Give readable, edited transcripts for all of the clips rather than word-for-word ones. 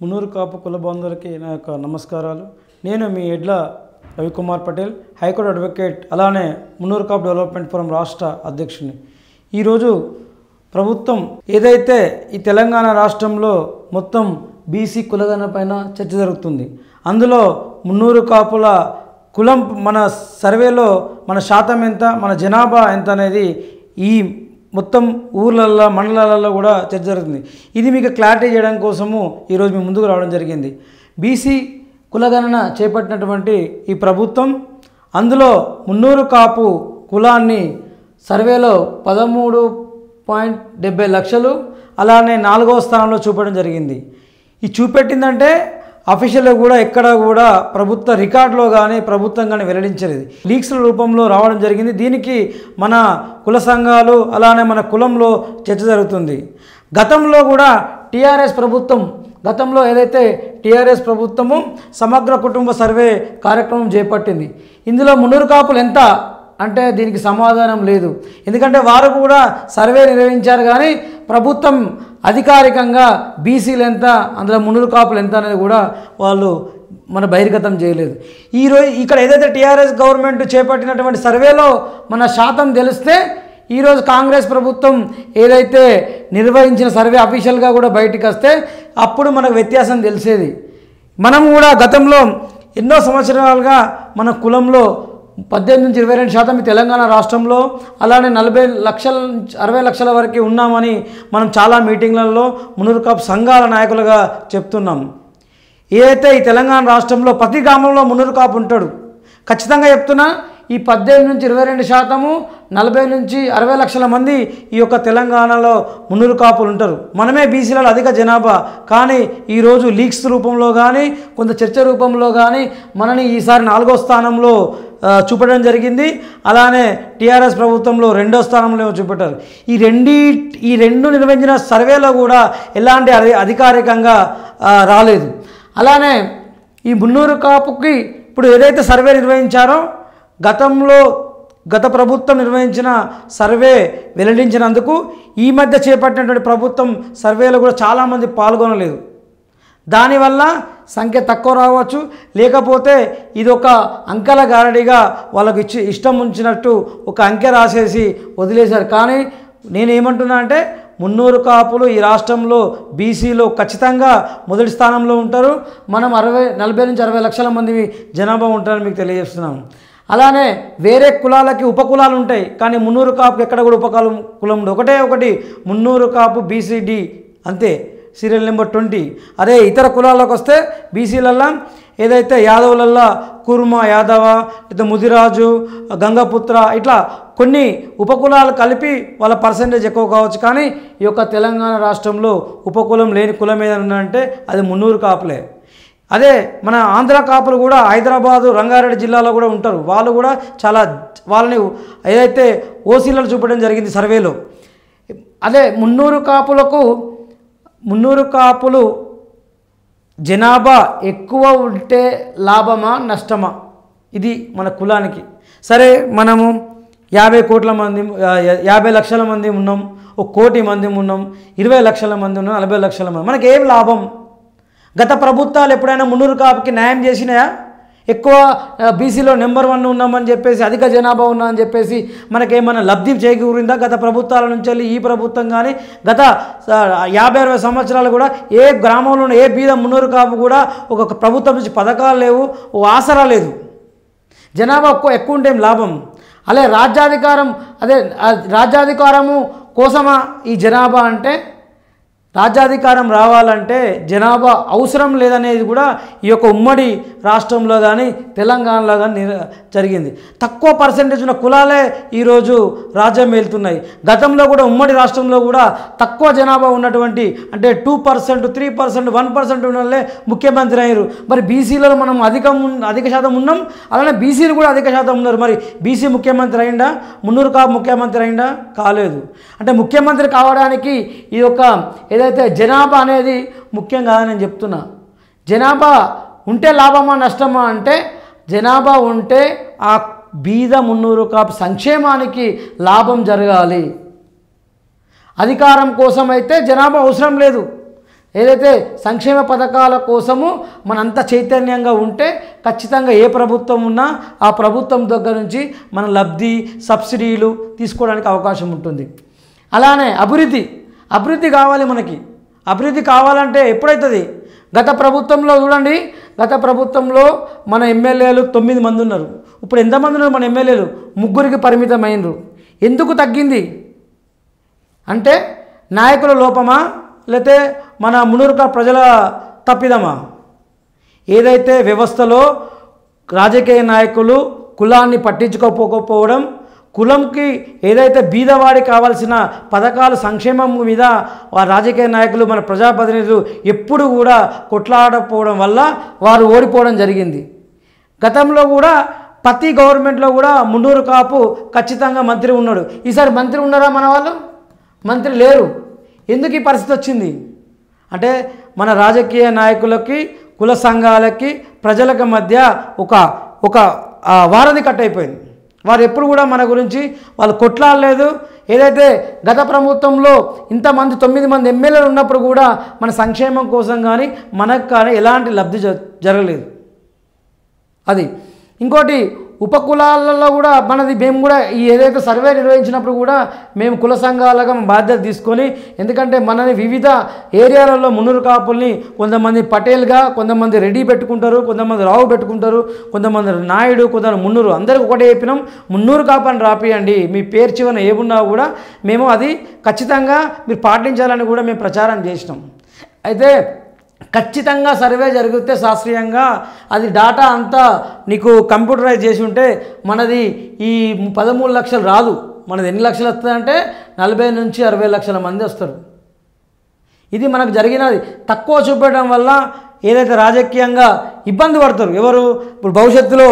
మున్నూరు కాపు కుల బంధువులకి నా యొక్క నమస్కారాలు. నేను మీ ఎడ్ల రవికుమార్ పటేల్, హైకోర్టు అడ్వకేట్, అలానే మున్నూరు కాపు డెవలప్మెంట్ ఫోరం రాష్ట్ర అధ్యక్షుని. ఈరోజు ప్రభుత్వం ఏదైతే ఈ తెలంగాణ రాష్ట్రంలో మొత్తం బీసీ కులగణన పైన చర్చ జరుగుతుంది. అందులో మున్నూరు కాపుల కులం మన సర్వేలో మన శాతం ఎంత, మన జనాభా ఎంత అనేది ఈ మొత్తం ఊర్లల్లో మండలాలలో కూడా చర్చ జరుగుతుంది. ఇది మీకు క్లారిటీ చేయడం కోసము ఈరోజు మీ ముందుకు రావడం జరిగింది. బీసీ కులగణన చేపట్టినటువంటి ఈ ప్రభుత్వం అందులో మున్నూరు కాపు కులాన్ని సర్వేలో 13.70 లక్షలు అలానే 4వ స్థానంలో చూపడం జరిగింది. ఈ చూపెట్టిందంటే అఫీషియల్గా కూడా ఎక్కడ కూడా ప్రభుత్వ రికార్డులో కానీ ప్రభుత్వం కానీ వెల్లడించలేదు, లీక్స్ల రూపంలో రావడం జరిగింది. దీనికి మన కుల సంఘాలు అలానే మన కులంలో చర్చ జరుగుతుంది. గతంలో కూడా టీఆర్ఎస్ ప్రభుత్వం ఏదైతే టీఆర్ఎస్ ప్రభుత్వము సమగ్ర కుటుంబ సర్వే కార్యక్రమం చేపట్టింది. ఇందులో మున్నూరు కాపులు ఎంత అంటే దీనికి సమాధానం లేదు. ఎందుకంటే వారు కూడా సర్వే నిర్వహించారు కానీ ప్రభుత్వం అధికారికంగా బీసీలు ఎంత, అందులో మున్నూరు కాపులు ఎంత అనేది కూడా వాళ్ళు మన బహిర్గతం చేయలేదు. ఈరోజు ఇక్కడ ఏదైతే టీఆర్ఎస్ గవర్నమెంట్ చేపట్టినటువంటి సర్వేలో మన శాతం తెలిస్తే ఈరోజు కాంగ్రెస్ ప్రభుత్వం ఏదైతే నిర్వహించిన సర్వే అఫీషియల్గా కూడా బయటికి వస్తే అప్పుడు మనకు వ్యత్యాసం తెలిసేది. మనం కూడా గతంలో ఎన్నో సంవత్సరాలుగా మన కులంలో 18 నుంచి 22% ఈ తెలంగాణ రాష్ట్రంలో, అలానే 40 లక్షల 60 లక్షల వరకు ఉన్నామని మనం చాలా మీటింగ్లలో మున్నూరు కాపు సంఘాల నాయకులుగా చెప్తున్నాం. ఏదైతే ఈ తెలంగాణ రాష్ట్రంలో ప్రతి గ్రామంలో మున్నూరు కాపు ఉంటాడు. ఖచ్చితంగా చెప్తున్నా, ఈ 18 నుంచి 22%, 40 నుంచి 60 లక్షల మంది ఈ యొక్క తెలంగాణలో మున్నూరు కాపులు ఉంటారు. మనమే బీసీలలో అధిక జనాభా, కానీ ఈరోజు లీక్స్ రూపంలో కానీ కొంత చర్చ రూపంలో కానీ మనని ఈసారి 4వ స్థానంలో చూపడం జరిగింది. అలానే టీఆర్ఎస్ ప్రభుత్వంలో 2వ స్థానంలో చూపెట్టారు. ఈ రెండు నిర్వహించిన సర్వేలో కూడా ఎలాంటి అధికారికంగా రాలేదు. అలానే ఈ మున్నూరు కాపుకి ఇప్పుడు ఏదైతే సర్వే నిర్వహించారో గత ప్రభుత్వం నిర్వహించిన సర్వే వెల్లడించినందుకు ఈ మధ్య చేపట్టినటువంటి ప్రభుత్వం సర్వేలో కూడా చాలామంది పాల్గొనలేదు. దానివల్ల సంఖ్య తక్కువ రావచ్చు, లేకపోతే ఇది ఒక అంకెల గారడిగా వాళ్ళకు ఇష్టం ఉంచినట్టు ఒక అంకె రాసేసి వదిలేశారు. కానీ నేనేమంటున్నా అంటే మున్నూరు కాపులు ఈ రాష్ట్రంలో బీసీలో ఖచ్చితంగా మొదటి స్థానంలో ఉంటారు. మనం 40 నుంచి 60 లక్షల మంది జనాభా ఉంటారని మీకు తెలియజేస్తున్నాం. అలానే వేరే కులాలకి ఉపకులాలు ఉంటాయి, కానీ మున్నూరు కాపుకి ఎక్కడ కూడా కులం ఉండదు. ఒకటి మున్నూరు కాపు బీసీడీ అంతే, సీరియల్ నెంబర్ 20. అదే ఇతర కులాలకు వస్తే బీసీలల్లా ఏదైతే యాదవులల్లా కుర్మ యాదవ, లేదా ముదిరాజు, గంగపుత్ర, ఇట్లా కొన్ని ఉపకులాలు కలిపి వాళ్ళ పర్సంటేజ్ ఎక్కువ కావచ్చు. కానీ ఈ యొక్క తెలంగాణ రాష్ట్రంలో ఉపకులం లేని కులం ఏదైనా అంటే అది మున్నూరు కాపులే. అదే మన ఆంధ్ర కాపులు కూడా హైదరాబాదు, రంగారెడ్డి జిల్లాలో కూడా ఉంటారు. వాళ్ళు కూడా వాళ్ళని ఏదైతే ఓసీలలో చూపడం జరిగింది సర్వేలో. అదే మున్నూరు కాపులు జనాభా ఎక్కువ ఉంటే లాభమా నష్టమా, ఇది మన కులానికి. సరే, మనము 50 కోట్ల మంది 50 లక్షల మంది ఉన్నాం, 1 కోటి మంది ఉన్నాం, 20 లక్షల మంది ఉన్నాం, 40 లక్షల మంది, మనకి ఏం లాభం? గత ప్రభుత్వాలు ఎప్పుడైనా మున్నూరు కాపుకి న్యాయం చేసినాయా? ఎక్కువ బీసీలో నెంబర్ 1 ఉన్నామని చెప్పేసి, అధిక జనాభా ఉన్నామని చెప్పేసి మనకేమైనా లబ్ధి చేకూరిందా గత ప్రభుత్వాల నుంచి వెళ్ళి? ఈ ప్రభుత్వం కానీ గత 50-60 సంవత్సరాలు కూడా ఏ గ్రామంలో ఏ బీద మున్నూరు కాపు కూడా ఒక ప్రభుత్వం నుంచి పథకాలు లేవు, ఓ ఆసరా లేదు. జనాభా ఎక్కువ ఉంటే లాభం? అదే రాజ్యాధికారము కోసమా ఈ జనాభా అంటే? రాజ్యాధికారం రావాలంటే జనాభా అవసరం లేదనేది కూడా ఈ యొక్క ఉమ్మడి రాష్ట్రంలో కానీ తెలంగాణలో కానీ జరిగింది. తక్కువ పర్సెంటేజ్ ఉన్న కులాలే ఈరోజు రాజ్యం వెళ్తున్నాయి. గతంలో కూడా ఉమ్మడి రాష్ట్రంలో కూడా తక్కువ జనాభా ఉన్నటువంటి, అంటే 2%, 3%, 1% ఉన్న వాళ్ళే ముఖ్యమంత్రి అయ్యారు. మరి బీసీలలో మనం అధిక శాతం ఉన్నాం, అలానే బీసీలు కూడా అధిక శాతం ఉన్నారు. మరి బీసీ ముఖ్యమంత్రి అయిందా? మున్నూరు కాపు ముఖ్యమంత్రి అయిందా? కాలేదు. అంటే ముఖ్యమంత్రి కావడానికి ఈ యొక్క ఏదైతే జనాభా అనేది ముఖ్యం కాదని నేను చెప్తున్నా. జనాభా ఉంటే లాభమా నష్టమా అంటే, జనాభా ఉంటే ఆ బీద మున్నూరు కాపు సంక్షేమానికి లాభం జరగాలి. అధికారం కోసం అయితే జనాభా అవసరం లేదు. ఏదైతే సంక్షేమ పథకాల కోసము మనంత చైతన్యంగా ఉంటే ఖచ్చితంగా ఏ ప్రభుత్వం ఉన్నా ఆ ప్రభుత్వం దగ్గర నుంచి మన లబ్ధి సబ్సిడీలు తీసుకోవడానికి అవకాశం ఉంటుంది. అలానే అభివృద్ధి కావాలి. మనకి అభివృద్ధి కావాలంటే ఎప్పుడైతుంది? గత ప్రభుత్వంలో చూడండి, గత ప్రభుత్వంలో మన ఎమ్మెల్యేలు 9 మంది ఉన్నారు. ఇప్పుడు ఎంతమంది ఉన్నారు మన ఎమ్మెల్యేలు? 3కి పరిమితమైనరు. ఎందుకు తగ్గింది అంటే నాయకుల లోపమా లేతే మన మునురుక ప్రజల తప్పిదమా? ఏదైతే వ్యవస్థలో రాజకీయ నాయకులు కులాన్ని పట్టించుకోకపోవడం, కులంకి ఏదైతే బీదవాడికి కావాల్సిన పథకాలు సంక్షేమం మీద రాజకీయ నాయకులు మన ప్రజాప్రతినిధులు ఎప్పుడు కూడా కొట్లాడకపోవడం వల్ల వారు ఓడిపోవడం జరిగింది. గతంలో కూడా ప్రతి గవర్నమెంట్లో కూడా మున్నూరు కాపు ఖచ్చితంగా మంత్రి ఉన్నాడు. ఈసారి మంత్రి ఉన్నారా మన వాళ్ళు? మంత్రి లేరు. ఎందుకు ఈ పరిస్థితి వచ్చింది అంటే మన రాజకీయ నాయకులకి కుల సంఘాలకి ప్రజలకు మధ్య ఒక వారధి కట్ అయిపోయింది. వారు ఎప్పుడు కూడా మన గురించి వాళ్ళు కొట్లాడలేదు. ఏదైతే గత ప్రభుత్వంలో ఇంతమంది 9 మంది ఎమ్మెల్యేలు ఉన్నప్పుడు కూడా మన సంక్షేమం కోసం కానీ మనకు కానీ ఎలాంటి లబ్ధి జరగలేదు. అది ఇంకోటి ఉపకులాలలో కూడా మేము కూడా ఈ ఏదైతే సర్వే నిర్వహించినప్పుడు కూడా మేము కుల సంఘాలుగా బాధ్యత తీసుకొని, ఎందుకంటే మనని వివిధ ఏరియాలలో మున్నూరు కాపుల్ని కొంతమంది పటేల్గా, కొంతమంది రెడ్డి పెట్టుకుంటారు, కొంతమంది రావు పెట్టుకుంటారు, కొంతమంది నాయుడు, కొంతమంది మున్నూరు, అందరికి ఒకటే చెప్పినాం, మున్నూరు కాపు అని రాపియండి, మీ పేరు చివరన ఏమున్నా కూడా మేము అది ఖచ్చితంగా మీరు పాటించాలని కూడా మేము ప్రచారం చేసినాం. అయితే ఖచ్చితంగా సర్వే జరిగితే శాస్త్రీయంగా అది డాటా అంతా నీకు కంప్యూటరైజ్ చేసి ఉంటే మనది ఈ 13 లక్షలు రాదు. మనది ఎన్ని లక్షలు వస్తుందంటే 40 నుంచి 60 లక్షల మంది వస్తారు. ఇది మనకు జరిగినది. తక్కువ చూపెట్టడం వల్ల ఏదైతే రాజకీయంగా ఇబ్బంది పడతారు ఎవరు, ఇప్పుడు భవిష్యత్తులో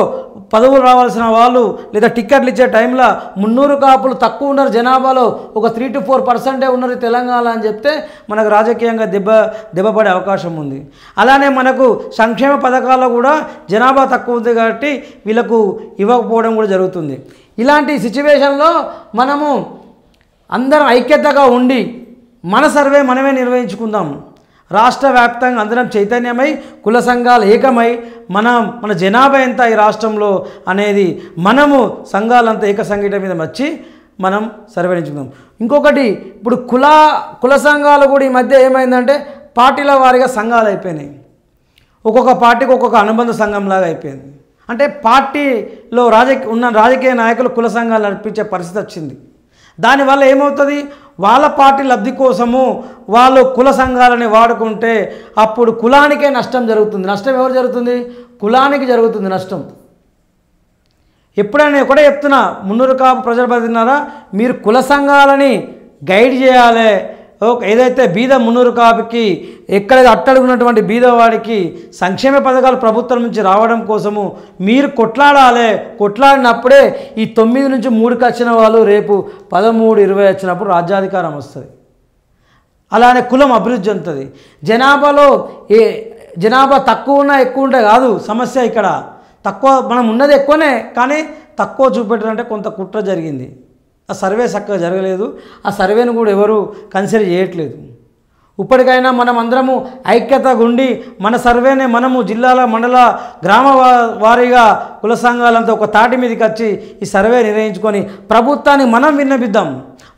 పదవులు రావాల్సిన వాళ్ళు లేదా టిక్కెట్లు ఇచ్చే టైంలో మున్నూరు కాపులు తక్కువ ఉన్నారు, జనాభాలో ఒక 3 to 4% ఉన్నారు తెలంగాణ అని చెప్తే మనకు రాజకీయంగా దెబ్బపడే అవకాశం ఉంది. అలానే మనకు సంక్షేమ పథకాల్లో కూడా జనాభా తక్కువ ఉంది కాబట్టి వీళ్ళకు ఇవ్వకపోవడం కూడా జరుగుతుంది. ఇలాంటి సిచ్యువేషన్లో మనము అందరం ఐక్యతగా ఉండి మన సర్వే మనమే నిర్వహించుకుందాం. రాష్ట్ర వ్యాప్తంగా అందరం చైతన్యమై కుల సంఘాలు ఏకమై మన జనాభా ఎంత ఈ రాష్ట్రంలో అనేది మనము సంఘాలంతా ఏక సంఘటన మీద వచ్చి మనం సర్వేయించుకుందాం. ఇంకొకటి, ఇప్పుడు కుల సంఘాలు కూడా ఈ మధ్య ఏమైందంటే పార్టీల వారీగా సంఘాలు అయిపోయినాయి. ఒక్కొక్క పార్టీకి ఒక్కొక్క అనుబంధ సంఘంలాగా అయిపోయింది. అంటే పార్టీలో రాజకీయ నాయకులు కుల సంఘాలు నడిపించే పరిస్థితి వచ్చింది. దానివల్ల ఏమవుతుంది, వాళ్ళ పార్టీ లబ్ధి కోసము వాళ్ళు కుల సంఘాలని వాడుకుంటే అప్పుడు కులానికే నష్టం జరుగుతుంది. నష్టం ఎవరు జరుగుతుంది? కులానికి జరుగుతుంది నష్టం. ఎప్పుడైనా ఒకటే చెప్తున్నా, మున్నూరు కాపు ప్రజలు బతిన్నారా, మీరు కుల సంఘాలని గైడ్ చేయాలి. ఏదైతే బీద మున్నూరు కాపుకి ఎక్కడైతే అట్టడుగున్నటువంటి బీదవాడికి సంక్షేమ పథకాలు ప్రభుత్వం నుంచి రావడం కోసము మీరు కొట్లాడాలి. కొట్లాడినప్పుడే ఈ 9 నుంచి 3కి వచ్చిన వాళ్ళు రేపు 13, 20 వచ్చినప్పుడు రాజ్యాధికారం వస్తుంది. అలానే కులం అభివృద్ధి చెందుతుంది. జనాభా తక్కువ ఉన్నా ఎక్కువ ఉంటే కాదు సమస్య. ఇక్కడ తక్కువ మనం ఉన్నది ఎక్కువనే, కానీ తక్కువ చూపెట్టాలంటే కొంత కుట్ర జరిగింది. ఆ సర్వే చక్కగా జరగలేదు. ఆ సర్వేను కూడా ఎవరు కన్సిడర్ చేయట్లేదు. ఇప్పటికైనా మనం అందరము ఐక్యతగా ఉండి మన సర్వేనే మనము జిల్లాల మండల గ్రామ వారీగా కుల సంఘాలంతా ఒక తాటి మీదకి వచ్చి ఈ సర్వే నిర్వహించుకొని ప్రభుత్వాన్ని మనం విన్నపిద్దాం.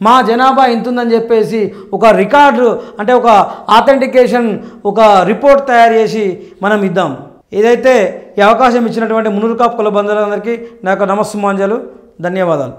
మా జనాభా ఇంతుందని చెప్పేసి ఒక రికార్డు అంటే ఒక ఆథెంటికేషన్ ఒక రిపోర్ట్ తయారు చేసి మనం ఇద్దాం. ఏదైతే ఈ అవకాశం ఇచ్చినటువంటి మున్నూరు కాపు కుల బంధువులందరికీ నాకు నమస్సుమాంజలు, ధన్యవాదాలు.